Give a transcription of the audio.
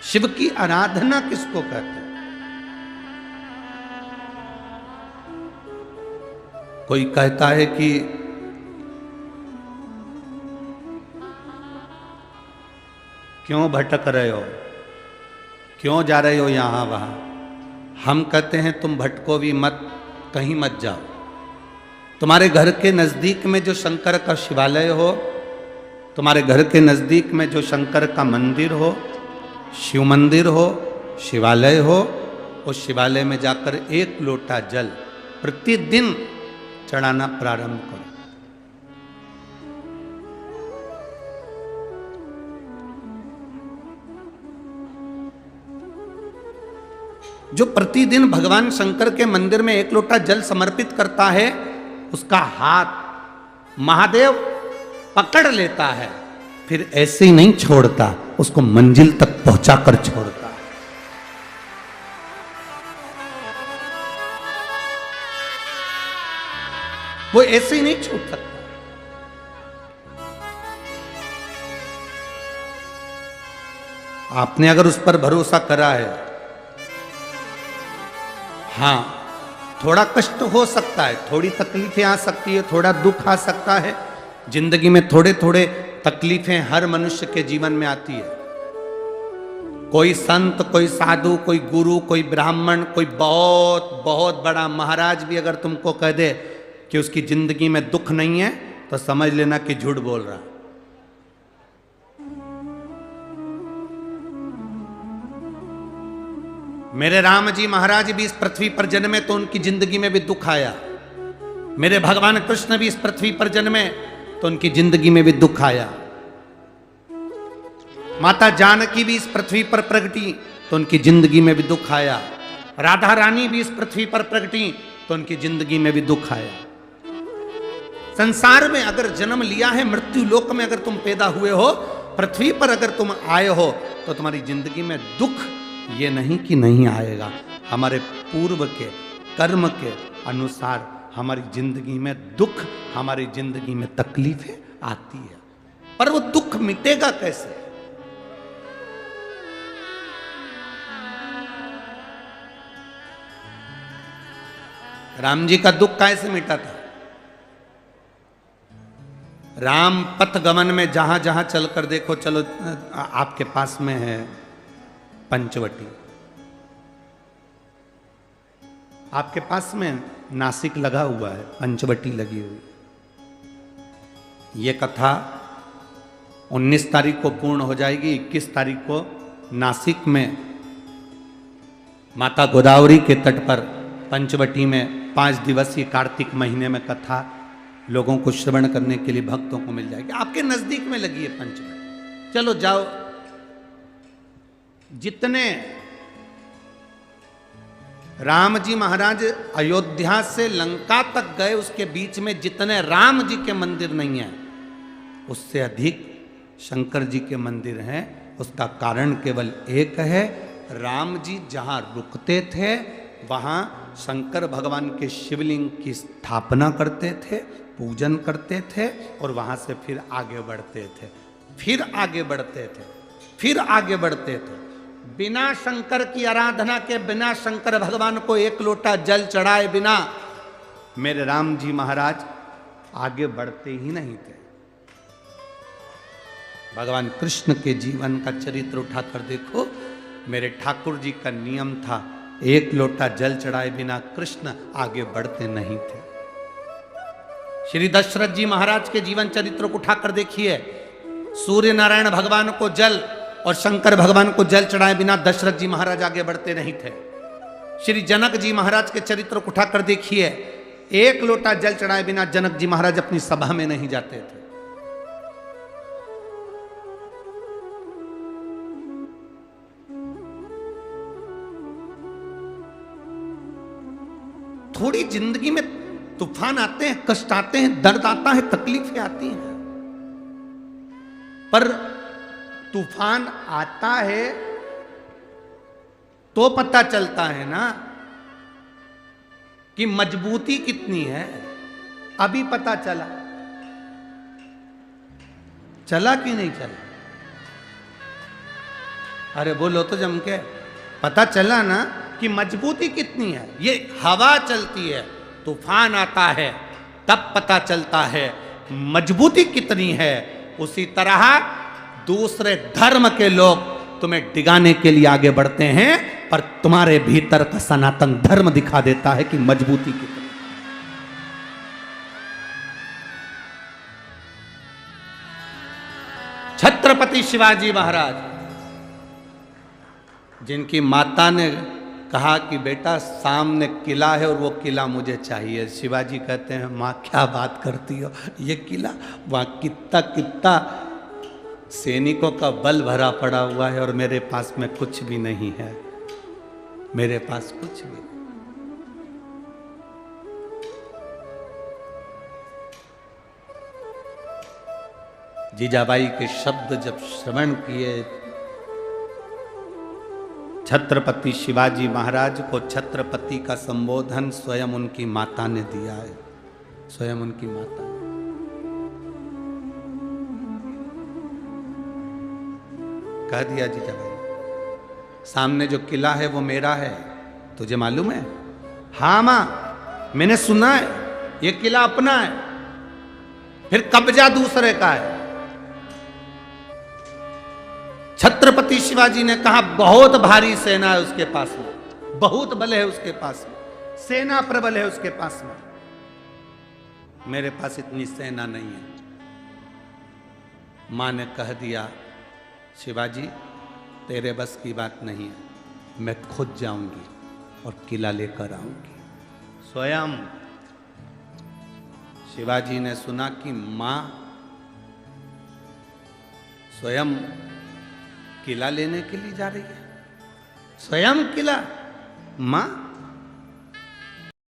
शिव की आराधना किसको कहते हैं? कोई कहता है कि क्यों भटक रहे हो, क्यों जा रहे हो यहां वहां। हम कहते हैं तुम भटको भी मत, कहीं मत जाओ। तुम्हारे घर के नजदीक में जो शंकर का शिवालय हो, तुम्हारे घर के नजदीक में जो शंकर का मंदिर हो, शिव मंदिर हो, शिवालय हो, उस शिवालय में जाकर एक लोटा जल प्रतिदिन चढ़ाना प्रारंभ करो। जो प्रतिदिन भगवान शंकर के मंदिर में एक लोटा जल समर्पित करता है, उसका हाथ महादेव पकड़ लेता है, फिर ऐसे ही नहीं छोड़ता, उसको मंजिल तक पहुंचाकर छोड़ता है। वो ऐसे ही नहीं छूट सकता। आपने अगर उस पर भरोसा करा है, हां थोड़ा कष्ट हो सकता है, थोड़ी तकलीफें आ सकती है, थोड़ा दुख आ सकता है, जिंदगी में थोड़े थोड़े तकलीफें हर मनुष्य के जीवन में आती है। कोई संत, कोई साधु, कोई गुरु, कोई ब्राह्मण, कोई बहुत बहुत बड़ा महाराज भी अगर तुमको कह दे कि उसकी जिंदगी में दुख नहीं है, तो समझ लेना कि झूठ बोल रहा। मेरे राम जी महाराज भी इस पृथ्वी पर जन्मे तो उनकी जिंदगी में भी दुख आया। मेरे भगवान कृष्ण भी इस पृथ्वी पर जन्मे तो उनकी जिंदगी में भी दुख आया। माता जानकी भी इस पृथ्वी पर प्रगटी तो उनकी जिंदगी में भी दुख आया। राधा रानी भी इस पृथ्वी पर प्रगटी तो उनकी जिंदगी में भी दुख आया। संसार में अगर जन्म लिया है, मृत्यु लोक में अगर तुम पैदा हुए हो, पृथ्वी पर अगर तुम आए हो, तो तुम्हारी जिंदगी में दुख ये नहीं कि नहीं आएगा। हमारे पूर्व के कर्म के अनुसार हमारी जिंदगी में दुख, हमारी जिंदगी में तकलीफें आती है, पर वो दुख मिटेगा कैसे? राम जी का दुख कैसे मिटा था? राम पथ गमन में जहां जहां चलकर देखो, चलो आपके पास में है पंचवटी, आपके पास में नासिक लगा हुआ है, पंचवटी लगी हुई। ये कथा 19 तारीख को पूर्ण हो जाएगी। 21 तारीख को नासिक में माता गोदावरी के तट पर पंचवटी में 5 दिवसीय कार्तिक महीने में कथा लोगों को श्रवण करने के लिए भक्तों को मिल जाएगी। आपके नजदीक में लगी है पंचवटी, चलो जाओ। जितने राम जी महाराज अयोध्या से लंका तक गए, उसके बीच में जितने राम जी के मंदिर नहीं है, उससे अधिक शंकर जी के मंदिर हैं। उसका कारण केवल एक है, राम जी जहां रुकते थे वहां शंकर भगवान के शिवलिंग की स्थापना करते थे, पूजन करते थे, और वहां से फिर आगे बढ़ते थे, फिर आगे बढ़ते थे, फिर आगे बढ़ते थे। बिना शंकर की आराधना के, बिना शंकर भगवान को एक लोटा जल चढ़ाए बिना मेरे राम जी महाराज आगे बढ़ते ही नहीं थे। भगवान कृष्ण के जीवन का चरित्र उठाकर देखो। मेरे ठाकुर जी का नियम था, एक लोटा जल चढ़ाए बिना कृष्ण आगे बढ़ते नहीं थे। श्री दशरथ जी महाराज के जीवन चरित्र को उठाकर देखिए। सूर्य नारायण भगवान को जल और शंकर भगवान को जल चढ़ाए बिना दशरथ जी महाराज आगे बढ़ते नहीं थे। श्री जनक जी महाराज के चरित्र को उठाकर देखिए। एक लोटा जल चढ़ाए बिना जनक जी महाराज अपनी सभा में नहीं जाते थे। थोड़ी जिंदगी में तूफान आते हैं, कष्ट आते हैं, दर्द आता है, तकलीफें आती हैं, पर तूफान आता है तो पता चलता है ना कि मजबूती कितनी है। अभी पता चला, चला कि नहीं चला? अरे बोलो तो जम के। पता चला ना कि मजबूती कितनी है। ये हवा चलती है, तूफान आता है, तब पता चलता है मजबूती कितनी है। उसी तरह दूसरे धर्म के लोग तुम्हें डिगाने के लिए आगे बढ़ते हैं, पर तुम्हारे भीतर का सनातन धर्म दिखा देता है कि मजबूती कितनी। छत्रपति शिवाजी महाराज, जिनकी माता ने कहा कि बेटा सामने किला है और वो किला मुझे चाहिए, शिवाजी कहते हैं माँ क्या बात करती हो, ये किला वहाँ कितना कितना सैनिकों का बल भरा पड़ा हुआ है और मेरे पास में कुछ भी नहीं है, मेरे पास कुछ भी नहीं। जीजाबाई के शब्द जब श्रवण किए, छत्रपति शिवाजी महाराज को छत्रपति का संबोधन स्वयं उनकी माता ने दिया है, स्वयं उनकी माता ने। कह दिया जीजाबाई, सामने जो किला है वो मेरा है, तुझे मालूम है? हाँ मां, मैंने सुना है, ये किला अपना है, फिर कब्जा दूसरे का है। छत्रपति शिवाजी ने कहा बहुत भारी सेना है उसके पास में, बहुत बल है उसके पास में, सेना प्रबल है उसके पास में, मेरे पास इतनी सेना नहीं है। मां ने कह दिया शिवाजी तेरे बस की बात नहीं है, मैं खुद जाऊंगी और किला लेकर आऊंगी। स्वयं शिवाजी ने सुना कि मां स्वयं किला लेने के लिए जा रही है, स्वयं किला। मां